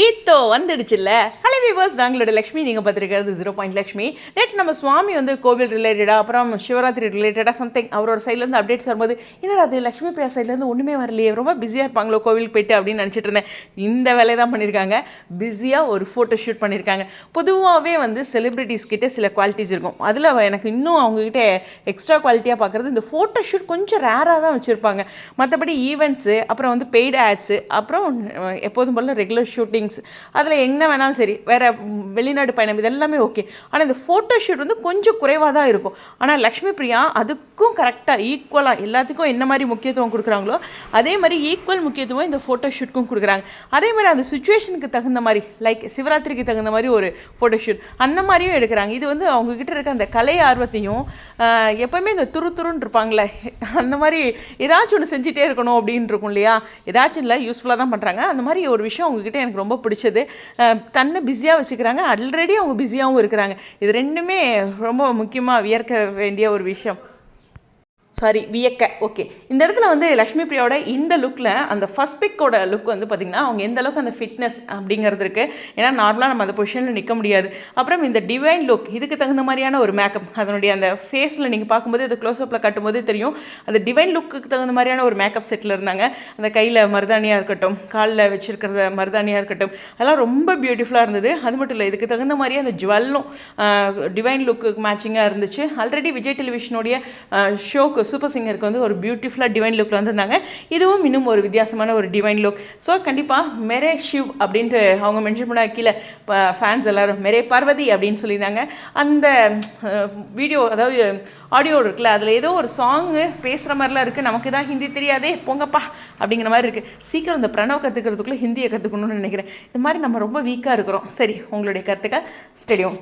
ஈத்தோ வந்துடுச்சுல்ல. Hello viewers, நாங்களோட Lakshmi, நீங்கள் பார்த்துருக்கிறது 0 லக்ஷ்மி. நேற்று நம்ம சுவாமி வந்து கோவில் ரிலேட்டடாக, அப்புறம் சிவராத்திரி ரிலேட்டடாக சம்திங் அவரோட சைட்லேருந்து அப்டேட்ஸ் வரும்போது, என்னடா அது லக்ஷ்மி பிரியா சைட்லேருந்து ஒன்றுமே வரலையே, ரொம்ப பிஸியாக இருப்பாங்களோ கோவிலுக்கு போயிட்டு அப்படின்னு நினச்சிட்டு இருந்தேன். இந்த வேலையை தான் பண்ணியிருக்காங்க. பிஸியாக ஒரு ஃபோட்டோ ஷூட் பண்ணியிருக்காங்க. பொதுவாகவே வந்து செலிப்ரிட்டிஸ் கிட்டே சில குவாலிட்டிஸ் இருக்கும். அதில் எனக்கு இன்னும் அவங்ககிட்ட எக்ஸ்ட்ரா குவாலிட்டியாக பார்க்குறது இந்த ஃபோட்டோ ஷூட் கொஞ்சம் ரேராக தான் வச்சுருப்பாங்க. மற்றபடி ஈவெண்ட்ஸு, அப்புறம் வந்து பெய்டு ஆட்ஸு, அப்புறம் எப்போதும் போல ரெகுலர் ஷூட்டிங், அதில் என்ன வேணாலும் சரி, வேறு வெளிநாடு பயணம் இதெல்லாமே ஓகே. ஆனால் இந்த ஃபோட்டோ ஷூட் வந்து கொஞ்சம் குறைவாக தான் இருக்கும். ஆனால் லக்ஷ்மி பிரியா அதுக்கும் கரெக்டாக ஈக்குவலாக எல்லாத்துக்கும் என்ன மாதிரி முக்கியத்துவம் கொடுக்குறாங்களோ அதே மாதிரி ஈக்குவல் முக்கியத்துவம் இந்த ஃபோட்டோ ஷூட்க்கும் கொடுக்குறாங்க. அதே மாதிரி அந்த சுச்சுவேஷனுக்கு தகுந்த மாதிரி, லைக் சிவராத்திரிக்கு தகுந்த மாதிரி ஒரு ஃபோட்டோ ஷூட் அந்த மாதிரியும் எடுக்கிறாங்க. இது வந்து அவங்கக்கிட்ட இருக்க அந்த கலை ஆர்வத்தையும், எப்போவுமே இந்த துருன்னு இருப்பாங்களே அந்த மாதிரி ஏதாச்சும் ஒன்று செஞ்சுட்டே இருக்கணும் அப்படின்னு இருக்கும் இல்லையா, ஏதாச்சும் இல்லை யூஸ்ஃபுல்லாக தான் பண்ணுறாங்க. அந்த மாதிரி ஒரு விஷயம் அவங்கக்கிட்ட எனக்கு ரொம்ப பிடிச்சது. தன்னை பிஸியாக வச்சுக்கிறாங்க, ஆல்ரெடி அவங்க பிஸியாகவும் இருக்கிறாங்க. இது ரெண்டுமே ரொம்ப முக்கியமாக வியர்க்க வேண்டிய ஒரு விஷயம். வியக்க. ஓகே, இந்த இடத்துல வந்து லக்ஷ்மி பிரியாவோட இந்த லுக்கில் அந்த ஃபஸ்ட் பிக்கோட லுக் வந்து பார்த்திங்கன்னா அவங்க எந்த அளவுக்கு அந்த ஃபிட்னஸ் அப்படிங்கிறது இருக்குது. ஏன்னா நார்மலாக நம்ம அந்த பொசிஷனில் நிற்க முடியாது. அப்புறம் இந்த டிவைன் லுக், இதுக்கு தகுந்த மாதிரியான ஒரு மேக்கப், அதனுடைய அந்த ஃபேஸில் நீங்கள் பார்க்கும்போது அது க்ளோஸ்அப்பில் கட்டும்போதே தெரியும். அந்த டிவைன் லுக்கு தகுந்த மாதிரியான ஒரு மேக்கப் செட்டில் இருந்தாங்க. அந்த கையில் மருதாணியாக இருக்கட்டும், காலில் வச்சுருக்கிறத மருதாணியாக இருக்கட்டும், அதெல்லாம் ரொம்ப பியூட்டிஃபுல்லாக இருந்தது. அது மட்டும் இல்லை, இதுக்கு தகுந்த மாதிரியே அந்த ஜுவல்லும் டிவைன் லுக்கு மேட்சிங்காக இருந்துச்சு. ஆல்ரெடி விஜய் டெலிவிஷனுடைய ஷோக்கு சூப்பர் சிங்கருக்கு வந்து ஒரு பியூட்டிஃபுல்லாக டிவைன் லுக்கில் வந்திருந்தாங்க. இதுவும் இன்னும் ஒரு வித்தியாசமான ஒரு டிவைன் லுக். ஸோ கண்டிப்பாக மெரே ஷிவ் அப்படின்ட்டு அவங்க மென்ஷன் பண்ண கீழே ஃபேன்ஸ் எல்லோரும் மெரே பார்வதி அப்படின்னு சொல்லியிருந்தாங்க. அந்த வீடியோ, அதாவது ஆடியோ இருக்குல்ல, அதில் ஏதோ ஒரு சாங்கு பேசுகிற மாதிரிலாம் இருக்குது. நமக்கு தான் ஹிந்தி தெரியாதே, போங்கப்பா அப்படிங்கிற மாதிரி இருக்குது. சீக்கிரம் இந்த பிரணவ் கற்றுக்கிறதுக்குள்ளே ஹிந்தியை கற்றுக்கணும்னு நினைக்கிறேன். இது மாதிரி நம்ம ரொம்ப வீக்காக இருக்கிறோம். சரி, உங்களுடைய கருத்துக்கள் ஸ்டேடியம்.